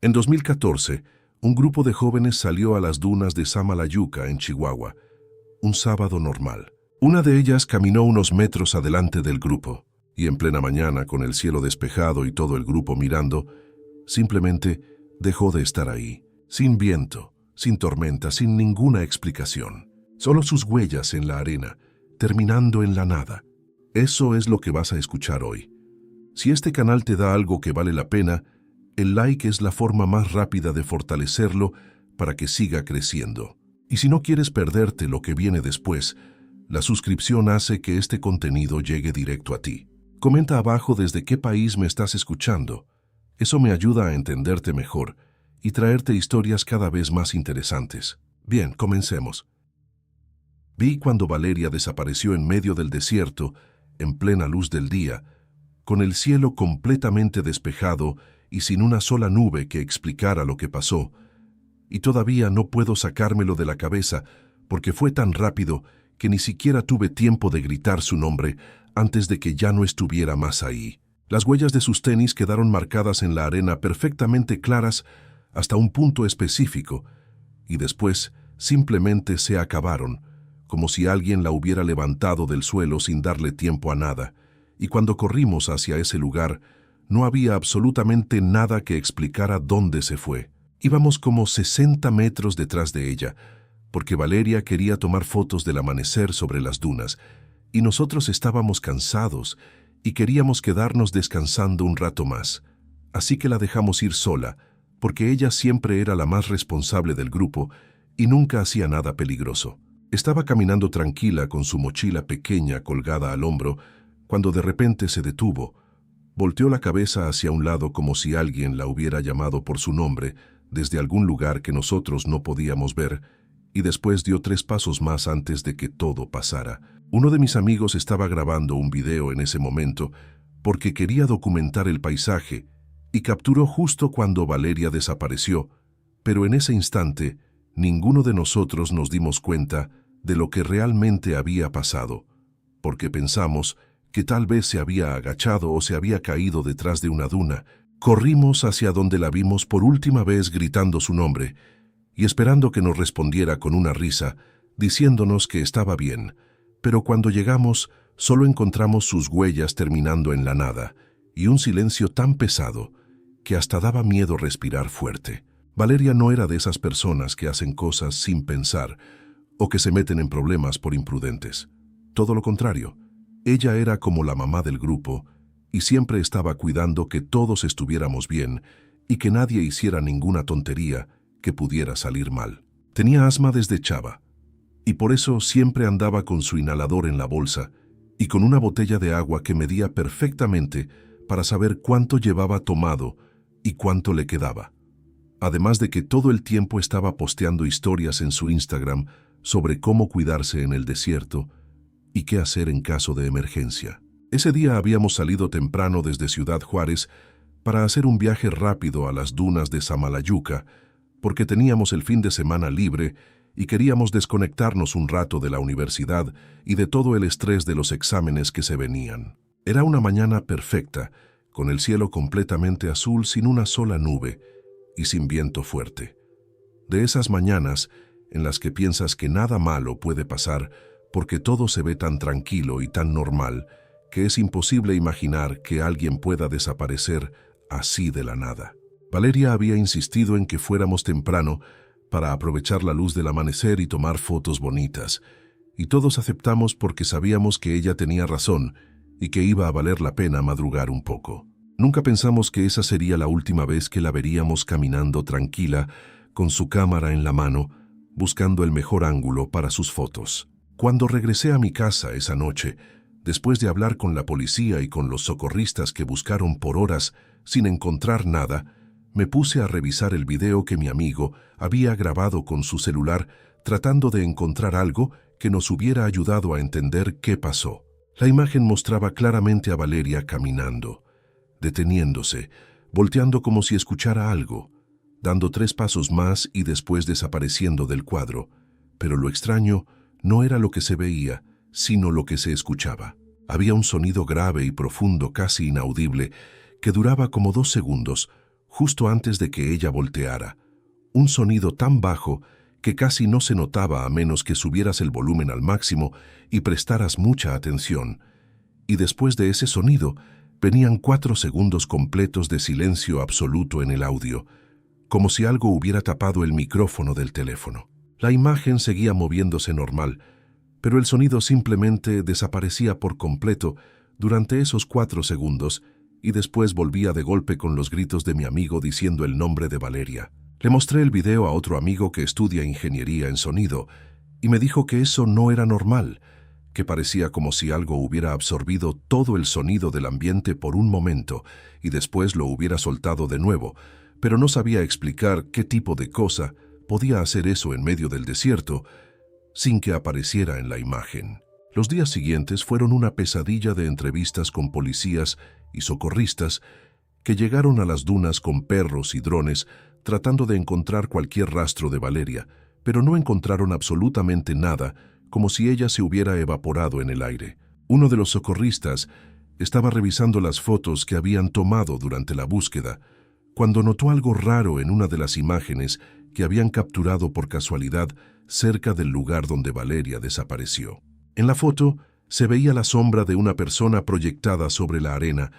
En 2014, un grupo de jóvenes salió a las dunas de Samalayuca, en Chihuahua, un sábado normal. Una de ellas caminó unos metros adelante del grupo, y en plena mañana, con el cielo despejado y todo el grupo mirando, simplemente dejó de estar ahí, sin viento, sin tormenta, sin ninguna explicación. Solo sus huellas en la arena, terminando en la nada. Eso es lo que vas a escuchar hoy. Si este canal te da algo que vale la pena, el like es la forma más rápida de fortalecerlo para que siga creciendo. Y si no quieres perderte lo que viene después, la suscripción hace que este contenido llegue directo a ti. Comenta abajo desde qué país me estás escuchando. Eso me ayuda a entenderte mejor y traerte historias cada vez más interesantes. Bien, comencemos. Vi cuando Valeria desapareció en medio del desierto, en plena luz del día, con el cielo completamente despejado y sin una sola nube que explicara lo que pasó. Y todavía no puedo sacármelo de la cabeza porque fue tan rápido que ni siquiera tuve tiempo de gritar su nombre antes de que ya no estuviera más ahí. Las huellas de sus tenis quedaron marcadas en la arena perfectamente claras hasta un punto específico, y después simplemente se acabaron, como si alguien la hubiera levantado del suelo sin darle tiempo a nada, y cuando corrimos hacia ese lugar, no había absolutamente nada que explicara dónde se fue. Íbamos como 60 metros detrás de ella, porque Valeria quería tomar fotos del amanecer sobre las dunas, y nosotros estábamos cansados y queríamos quedarnos descansando un rato más. Así que la dejamos ir sola, porque ella siempre era la más responsable del grupo y nunca hacía nada peligroso. Estaba caminando tranquila con su mochila pequeña colgada al hombro, cuando de repente se detuvo. Volteó la cabeza hacia un lado como si alguien la hubiera llamado por su nombre desde algún lugar que nosotros no podíamos ver, y después dio 3 pasos más antes de que todo pasara. Uno de mis amigos estaba grabando un video en ese momento porque quería documentar el paisaje y capturó justo cuando Valeria desapareció, pero en ese instante ninguno de nosotros nos dimos cuenta de lo que realmente había pasado, porque pensamos que tal vez se había agachado o se había caído detrás de una duna. Corrimos hacia donde la vimos por última vez gritando su nombre y esperando que nos respondiera con una risa, diciéndonos que estaba bien, pero cuando llegamos solo encontramos sus huellas terminando en la nada y un silencio tan pesado que hasta daba miedo respirar fuerte. Valeria no era de esas personas que hacen cosas sin pensar o que se meten en problemas por imprudentes. Todo lo contrario, ella era como la mamá del grupo y siempre estaba cuidando que todos estuviéramos bien y que nadie hiciera ninguna tontería que pudiera salir mal. Tenía asma desde chava y por eso siempre andaba con su inhalador en la bolsa y con una botella de agua que medía perfectamente para saber cuánto llevaba tomado y cuánto le quedaba. Además de que todo el tiempo estaba posteando historias en su Instagram sobre cómo cuidarse en el desierto y qué hacer en caso de emergencia. Ese día habíamos salido temprano desde Ciudad Juárez para hacer un viaje rápido a las dunas de Samalayuca, porque teníamos el fin de semana libre y queríamos desconectarnos un rato de la universidad y de todo el estrés de los exámenes que se venían. Era una mañana perfecta, con el cielo completamente azul sin una sola nube y sin viento fuerte. De esas mañanas en las que piensas que nada malo puede pasar porque todo se ve tan tranquilo y tan normal que es imposible imaginar que alguien pueda desaparecer así de la nada. Valeria había insistido en que fuéramos temprano para aprovechar la luz del amanecer y tomar fotos bonitas, y todos aceptamos porque sabíamos que ella tenía razón y que iba a valer la pena madrugar un poco. Nunca pensamos que esa sería la última vez que la veríamos caminando tranquila con su cámara en la mano, buscando el mejor ángulo para sus fotos. Cuando regresé a mi casa esa noche, después de hablar con la policía y con los socorristas que buscaron por horas sin encontrar nada, me puse a revisar el video que mi amigo había grabado con su celular tratando de encontrar algo que nos hubiera ayudado a entender qué pasó. La imagen mostraba claramente a Valeria caminando, deteniéndose, volteando como si escuchara algo, dando 3 pasos más y después desapareciendo del cuadro. Pero lo extraño no era lo que se veía, sino lo que se escuchaba. Había un sonido grave y profundo, casi inaudible, que duraba como 2 segundos, justo antes de que ella volteara. Un sonido tan bajo que casi no se notaba a menos que subieras el volumen al máximo y prestaras mucha atención. Y después de ese sonido, venían 4 segundos completos de silencio absoluto en el audio, como si algo hubiera tapado el micrófono del teléfono. La imagen seguía moviéndose normal, pero el sonido simplemente desaparecía por completo durante esos 4 segundos y después volvía de golpe con los gritos de mi amigo diciendo el nombre de Valeria. Le mostré el video a otro amigo que estudia ingeniería en sonido y me dijo que eso no era normal, que parecía como si algo hubiera absorbido todo el sonido del ambiente por un momento y después lo hubiera soltado de nuevo, pero no sabía explicar qué tipo de cosa podía hacer eso en medio del desierto sin que apareciera en la imagen. Los días siguientes fueron una pesadilla de entrevistas con policías y socorristas que llegaron a las dunas con perros y drones tratando de encontrar cualquier rastro de Valeria, pero no encontraron absolutamente nada, como si ella se hubiera evaporado en el aire. Uno de los socorristas estaba revisando las fotos que habían tomado durante la búsqueda, cuando notó algo raro en una de las imágenes que habían capturado por casualidad cerca del lugar donde Valeria desapareció. En la foto se veía la sombra de una persona proyectada sobre la arena,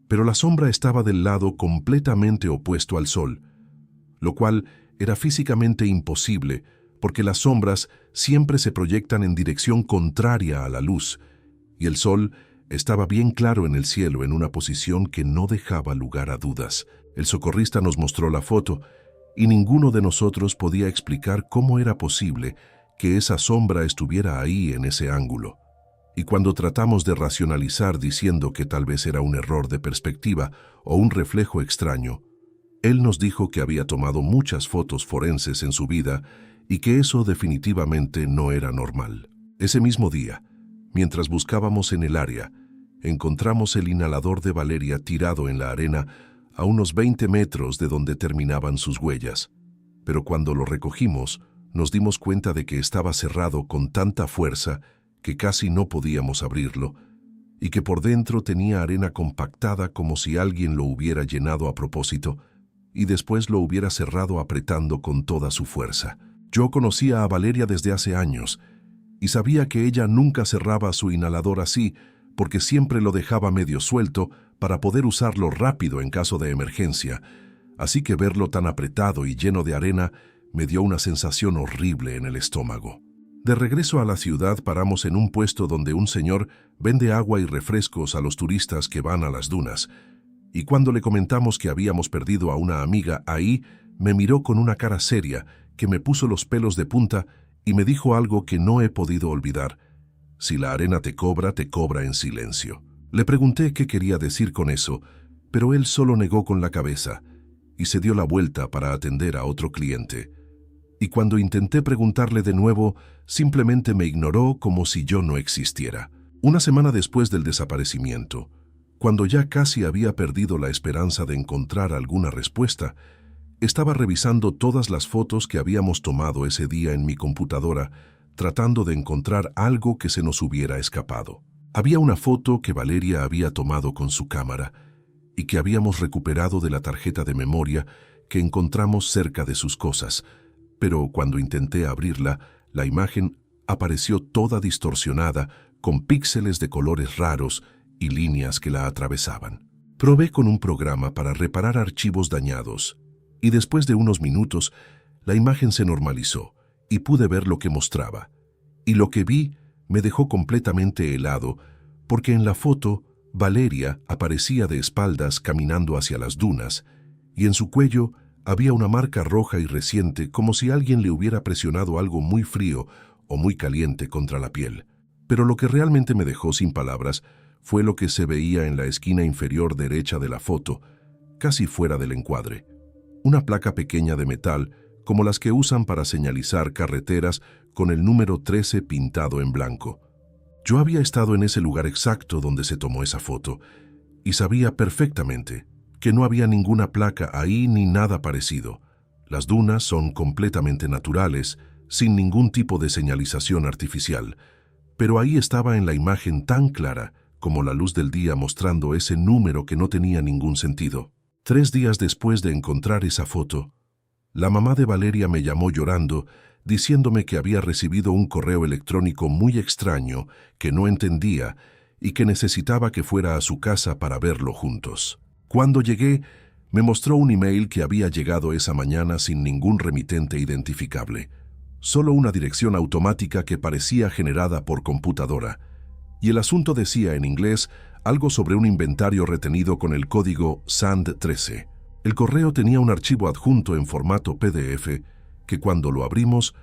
pero la sombra estaba del lado completamente opuesto al sol, lo cual era físicamente imposible porque las sombras siempre se proyectan en dirección contraria a la luz, y el sol estaba bien claro en el cielo en una posición que no dejaba lugar a dudas. El socorrista nos mostró la foto y ninguno de nosotros podía explicar cómo era posible que esa sombra estuviera ahí en ese ángulo. Y cuando tratamos de racionalizar diciendo que tal vez era un error de perspectiva o un reflejo extraño, él nos dijo que había tomado muchas fotos forenses en su vida y que eso definitivamente no era normal. Ese mismo día, mientras buscábamos en el área, encontramos el inhalador de Valeria tirado en la arena a unos 20 metros de donde terminaban sus huellas. Pero cuando lo recogimos, nos dimos cuenta de que estaba cerrado con tanta fuerza que casi no podíamos abrirlo, y que por dentro tenía arena compactada como si alguien lo hubiera llenado a propósito, y después lo hubiera cerrado apretando con toda su fuerza. Yo conocía a Valeria desde hace años, y sabía que ella nunca cerraba su inhalador así, porque siempre lo dejaba medio suelto para poder usarlo rápido en caso de emergencia, así que verlo tan apretado y lleno de arena me dio una sensación horrible en el estómago. De regreso a la ciudad paramos en un puesto donde un señor vende agua y refrescos a los turistas que van a las dunas, y cuando le comentamos que habíamos perdido a una amiga ahí, me miró con una cara seria que me puso los pelos de punta y me dijo algo que no he podido olvidar: si la arena te cobra en silencio. Le pregunté qué quería decir con eso, pero él solo negó con la cabeza y se dio la vuelta para atender a otro cliente. Y cuando intenté preguntarle de nuevo, simplemente me ignoró como si yo no existiera. Una semana después del desaparecimiento, cuando ya casi había perdido la esperanza de encontrar alguna respuesta, estaba revisando todas las fotos que habíamos tomado ese día en mi computadora, tratando de encontrar algo que se nos hubiera escapado. Había una foto que Valeria había tomado con su cámara y que habíamos recuperado de la tarjeta de memoria que encontramos cerca de sus cosas, pero cuando intenté abrirla, la imagen apareció toda distorsionada, con píxeles de colores raros y líneas que la atravesaban. Probé con un programa para reparar archivos dañados, y después de unos minutos, la imagen se normalizó y pude ver lo que mostraba. Y lo que vi me dejó completamente helado, porque en la foto, Valeria aparecía de espaldas caminando hacia las dunas, y en su cuello había una marca roja y reciente, como si alguien le hubiera presionado algo muy frío o muy caliente contra la piel. Pero lo que realmente me dejó sin palabras fue lo que se veía en la esquina inferior derecha de la foto, casi fuera del encuadre. Una placa pequeña de metal, como las que usan para señalizar carreteras, con el número 13 pintado en blanco. Yo había estado en ese lugar exacto donde se tomó esa foto, y sabía perfectamente que no había ninguna placa ahí ni nada parecido. Las dunas son completamente naturales, sin ningún tipo de señalización artificial, pero ahí estaba en la imagen tan clara como la luz del día mostrando ese número que no tenía ningún sentido. 3 días después de encontrar esa foto, la mamá de Valeria me llamó llorando, diciéndome que había recibido un correo electrónico muy extraño que no entendía y que necesitaba que fuera a su casa para verlo juntos. Cuando llegué, me mostró un email que había llegado esa mañana sin ningún remitente identificable, solo una dirección automática que parecía generada por computadora, y el asunto decía en inglés algo sobre un inventario retenido con el código SAND13. El correo tenía un archivo adjunto en formato PDF que cuando lo abrimos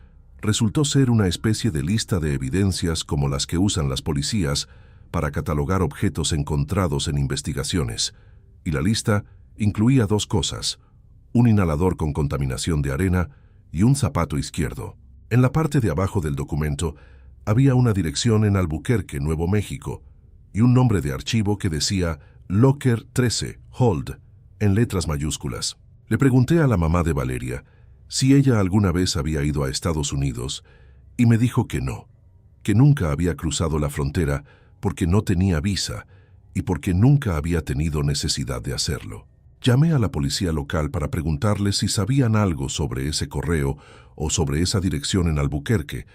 resultó ser una especie de lista de evidencias como las que usan las policías para catalogar objetos encontrados en investigaciones, y la lista incluía 2 cosas: un inhalador con contaminación de arena y un zapato izquierdo. En la parte de abajo del documento había una dirección en Albuquerque, Nuevo México, y un nombre de archivo que decía Locker 13, Hold, en letras mayúsculas. Le pregunté a la mamá de Valeria si ella alguna vez había ido a Estados Unidos y me dijo que no, que nunca había cruzado la frontera porque no tenía visa y porque nunca había tenido necesidad de hacerlo. Llamé a la policía local para preguntarles si sabían algo sobre ese correo o sobre esa dirección en Albuquerque,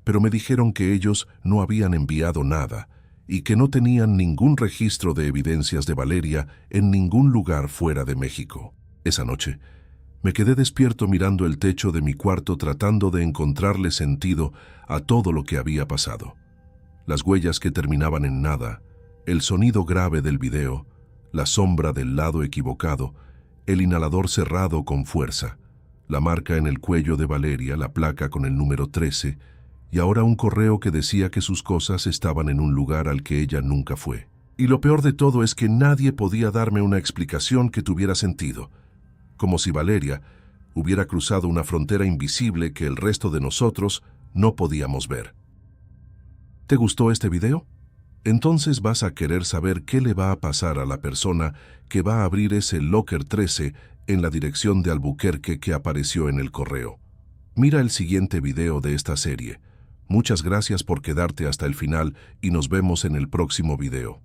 pero me dijeron que ellos no habían enviado nada y que no tenían ningún registro de evidencias de Valeria en ningún lugar fuera de México. Esa noche, me quedé despierto mirando el techo de mi cuarto tratando de encontrarle sentido a todo lo que había pasado. Las huellas que terminaban en nada, el sonido grave del video, la sombra del lado equivocado, el inhalador cerrado con fuerza, la marca en el cuello de Valeria, la placa con el número 13, y ahora un correo que decía que sus cosas estaban en un lugar al que ella nunca fue. Y lo peor de todo es que nadie podía darme una explicación que tuviera sentido, como si Valeria hubiera cruzado una frontera invisible que el resto de nosotros no podíamos ver. ¿Te gustó este video? Entonces vas a querer saber qué le va a pasar a la persona que va a abrir ese Locker 13 en la dirección de Albuquerque que apareció en el correo. Mira el siguiente video de esta serie. Muchas gracias por quedarte hasta el final y nos vemos en el próximo video.